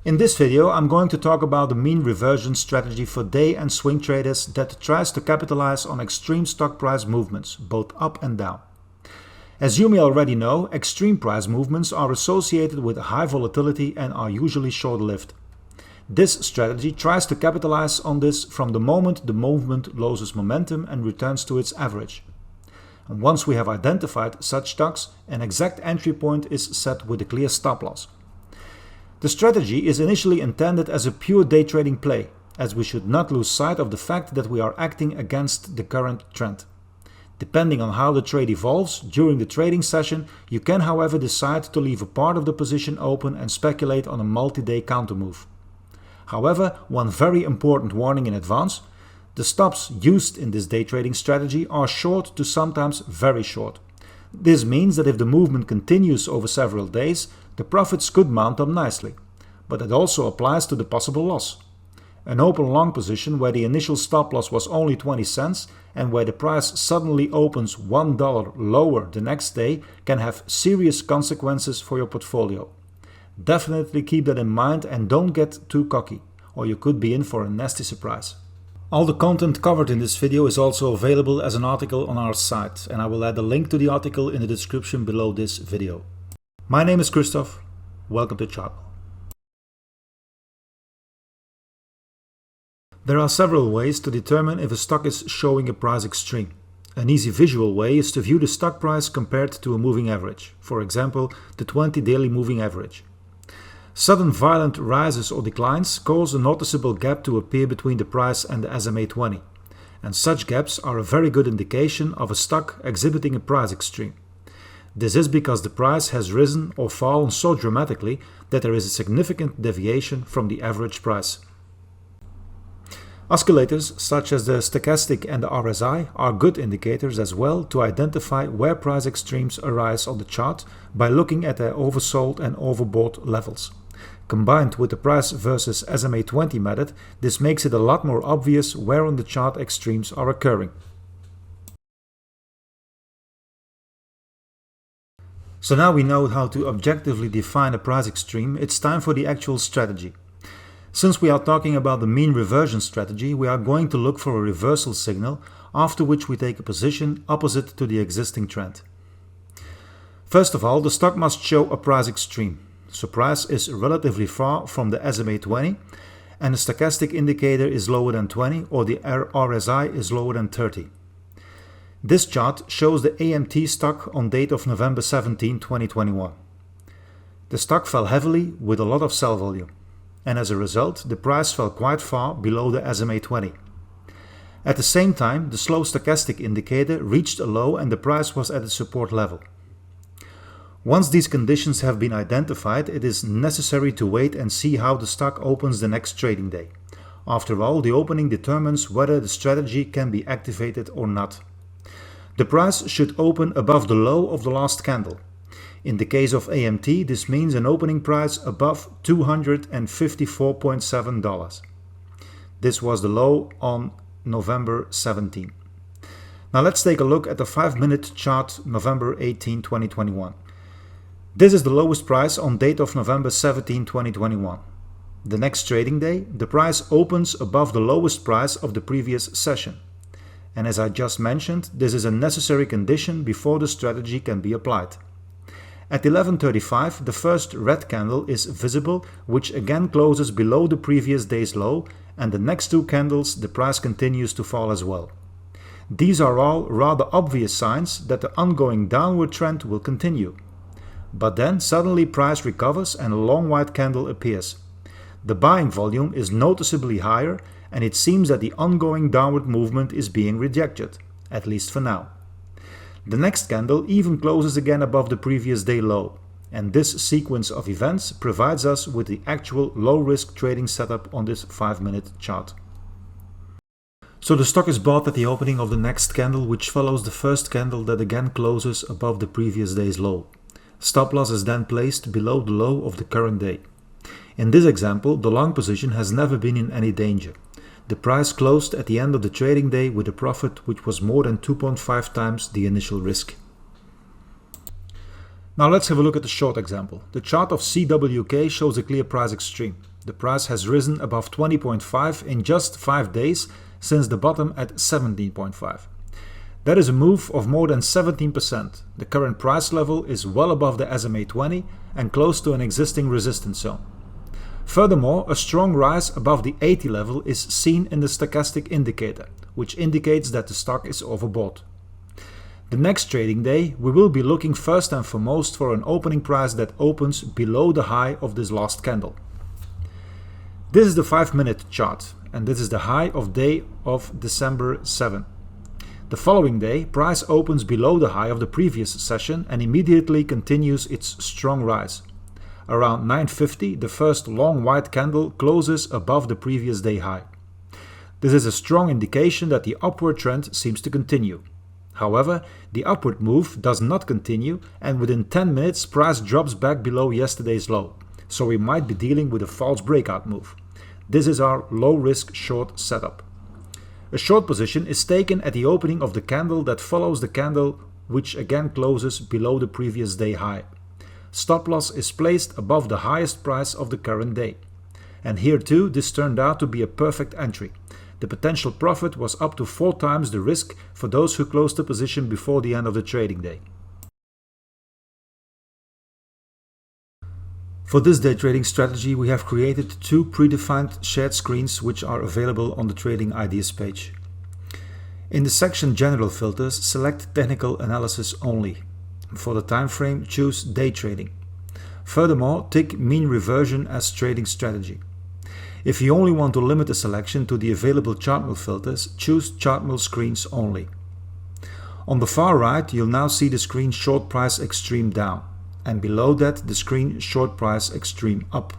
In this video, I'm going to talk about the mean reversion strategy for day and swing traders that tries to capitalize on extreme stock price movements, both up and down. As you may already know, extreme price movements are associated with high volatility and are usually short-lived. This strategy tries to capitalize on this from the moment the movement loses momentum and returns to its average. And once we have identified such stocks, an exact entry point is set with a clear stop loss. The strategy is initially intended as a pure day trading play, as we should not lose sight of the fact that we are acting against the current trend. Depending on how the trade evolves during the trading session, you can however decide to leave a part of the position open and speculate on a multi-day countermove. However, one very important warning in advance: the stops used in this day trading strategy are short to sometimes very short. This means that if the movement continues over several days, the profits could mount up nicely, but it also applies to the possible loss. An open long position where the initial stop loss was only 20 cents and where the price suddenly opens $1 lower the next day can have serious consequences for your portfolio. Definitely keep that in mind and don't get too cocky, or you could be in for a nasty surprise. All the content covered in this video is also available as an article on our site, and I will add a link to the article in the description below this video. My name is Christoph. Welcome to ChartMill. There are several ways to determine if a stock is showing a price extreme. An easy visual way is to view the stock price compared to a moving average, for example, the 20 daily moving average. Sudden violent rises or declines cause a noticeable gap to appear between the price and the SMA 20, and such gaps are a very good indication of a stock exhibiting a price extreme. This is because the price has risen or fallen so dramatically that there is a significant deviation from the average price. Oscillators such as the stochastic and the RSI are good indicators as well to identify where price extremes arise on the chart by looking at their oversold and overbought levels. Combined with the price versus SMA 20 method, this makes it a lot more obvious where on the chart extremes are occurring. So now we know how to objectively define a price extreme, it's time for the actual strategy. Since we are talking about the mean reversion strategy, we are going to look for a reversal signal, after which we take a position opposite to the existing trend. First of all, the stock must show a price extreme. So price is relatively far from the SMA 20 and the stochastic indicator is lower than 20 or the RSI is lower than 30. This chart shows the AMT stock on date of November 17, 2021. The stock fell heavily with a lot of sell volume, and as a result the price fell quite far below the SMA 20. At the same time, the slow stochastic indicator reached a low and the price was at a support level. Once these conditions have been identified, it is necessary to wait and see how the stock opens the next trading day. After all, the opening determines whether the strategy can be activated or not. The price should open above the low of the last candle. In the case of AMT, this means an opening price above $254.7. This was the low on November 17. Now let's take a look at the 5-minute chart November 18, 2021. This is the lowest price on date of November 17, 2021. The next trading day, the price opens above the lowest price of the previous session. And as I just mentioned, this is a necessary condition before the strategy can be applied. At 11:35, the first red candle is visible, which again closes below the previous day's low, and the next two candles the price continues to fall as well. These are all rather obvious signs that the ongoing downward trend will continue. But then suddenly price recovers and a long white candle appears. The buying volume is noticeably higher and it seems that the ongoing downward movement is being rejected, at least for now. The next candle even closes again above the previous day low, and this sequence of events provides us with the actual low-risk trading setup on this 5-minute chart. So the stock is bought at the opening of the next candle, which follows the first candle that again closes above the previous day's low. Stop loss is then placed below the low of the current day. In this example, the long position has never been in any danger. The price closed at the end of the trading day with a profit which was more than 2.5 times the initial risk. Now let's have a look at the short example. The chart of CWK shows a clear price extreme. The price has risen above 20.5 in just 5 days since the bottom at 17.5. That is a move of more than 17%. The current price level is well above the SMA 20 and close to an existing resistance zone. Furthermore, a strong rise above the 80 level is seen in the stochastic indicator, which indicates that the stock is overbought. The next trading day, we will be looking first and foremost for an opening price that opens below the high of this last candle. This is the 5-minute chart, and this is the high of day of December 7. The following day, price opens below the high of the previous session and immediately continues its strong rise. Around 9:50, the first long white candle closes above the previous day high. This is a strong indication that the upward trend seems to continue. However, the upward move does not continue, and within 10 minutes price drops back below yesterday's low, so we might be dealing with a false breakout move. This is our low-risk short setup. A short position is taken at the opening of the candle that follows the candle which again closes below the previous day high. Stop loss is placed above the highest price of the current day. And here too, this turned out to be a perfect entry. The potential profit was up to 4 times the risk for those who closed the position before the end of the trading day. For this day trading strategy, we have created 2 predefined shared screens which are available on the Trading Ideas page. In the section General Filters, select Technical Analysis only. For the time frame, choose Day Trading. Furthermore, tick Mean Reversion as trading strategy. If you only want to limit the selection to the available ChartMill filters, choose ChartMill Screens only. On the far right, you'll now see the screen Short Price Extreme Down, and below that the screen Short Price Extreme Up.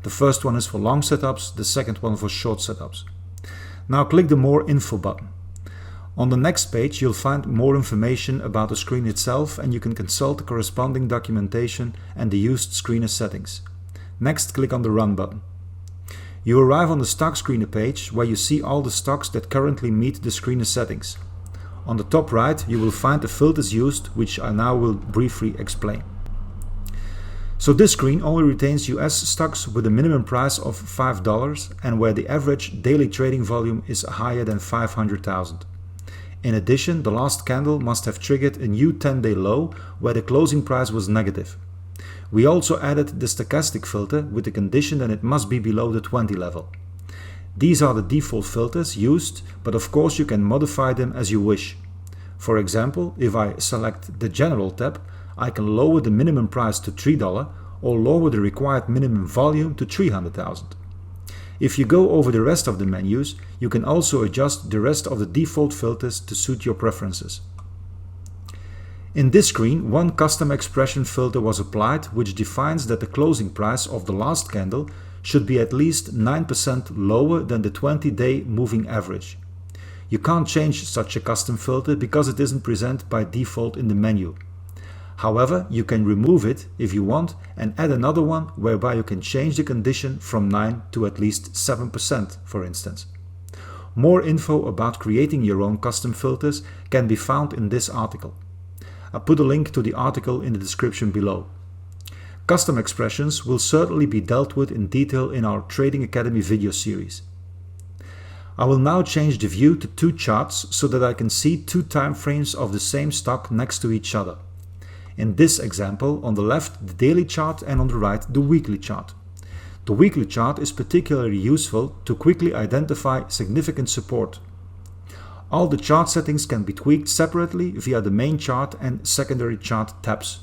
The first one is for long setups, the second one for short setups. Now click the More Info button. On the next page you'll find more information about the screen itself, and you can consult the corresponding documentation and the used screener settings. Next, click on the Run button. You arrive on the Stock Screener page where you see all the stocks that currently meet the screener settings. On the top right you will find the filters used, which I now will briefly explain. So this screen only retains US stocks with a minimum price of $5 and where the average daily trading volume is higher than 500,000. In addition, the last candle must have triggered a new 10-day low where the closing price was negative. We also added the stochastic filter with the condition that it must be below the 20 level. These are the default filters used, but of course you can modify them as you wish. For example, if I select the General tab, I can lower the minimum price to $3 or lower the required minimum volume to 300,000. If you go over the rest of the menus, you can also adjust the rest of the default filters to suit your preferences. In this screen, one custom expression filter was applied, which defines that the closing price of the last candle should be at least 9% lower than the 20-day moving average. You can't change such a custom filter because it isn't present by default in the menu. However, you can remove it if you want and add another one whereby you can change the condition from 9 to at least 7%, for instance. More info about creating your own custom filters can be found in this article. I put a link to the article in the description below. Custom expressions will certainly be dealt with in detail in our Trading Academy video series. I will now change the view to 2 charts so that I can see 2 time frames of the same stock next to each other. In this example, on the left the daily chart and on the right the weekly chart. The weekly chart is particularly useful to quickly identify significant support. All the chart settings can be tweaked separately via the main chart and secondary chart tabs.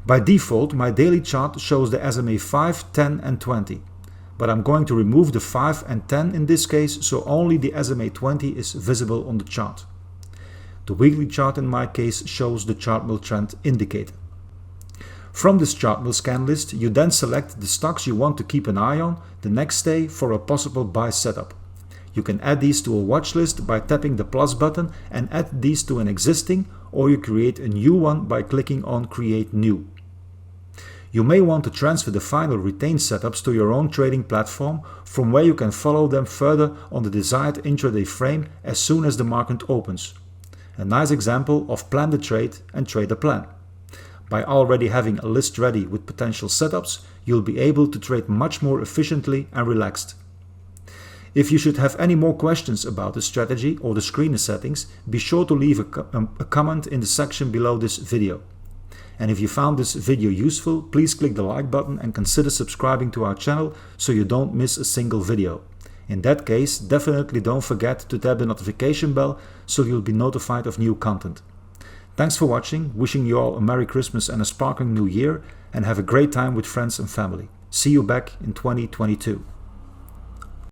By default, my daily chart shows the SMA 5, 10 and 20, but I'm going to remove the 5 and 10 in this case, so only the SMA 20 is visible on the chart. The weekly chart in my case shows the ChartMill trend indicator. From this ChartMill scan list, you then select the stocks you want to keep an eye on the next day for a possible buy setup. You can add these to a watch list by tapping the plus button and add these to an existing, or you create a new one by clicking on Create New. You may want to transfer the final retained setups to your own trading platform, from where you can follow them further on the desired intraday frame as soon as the market opens. A nice example of plan the trade and trade a plan. By already having a list ready with potential setups, you'll be able to trade much more efficiently and relaxed. If you should have any more questions about the strategy or the screener settings, be sure to leave a comment in the section below this video. And if you found this video useful, please click the like button and consider subscribing to our channel so you don't miss a single video. In that case, definitely don't forget to tap the notification bell so you'll be notified of new content. Thanks for watching, wishing you all a Merry Christmas and a sparkling New Year, and have a great time with friends and family. See you back in 2022.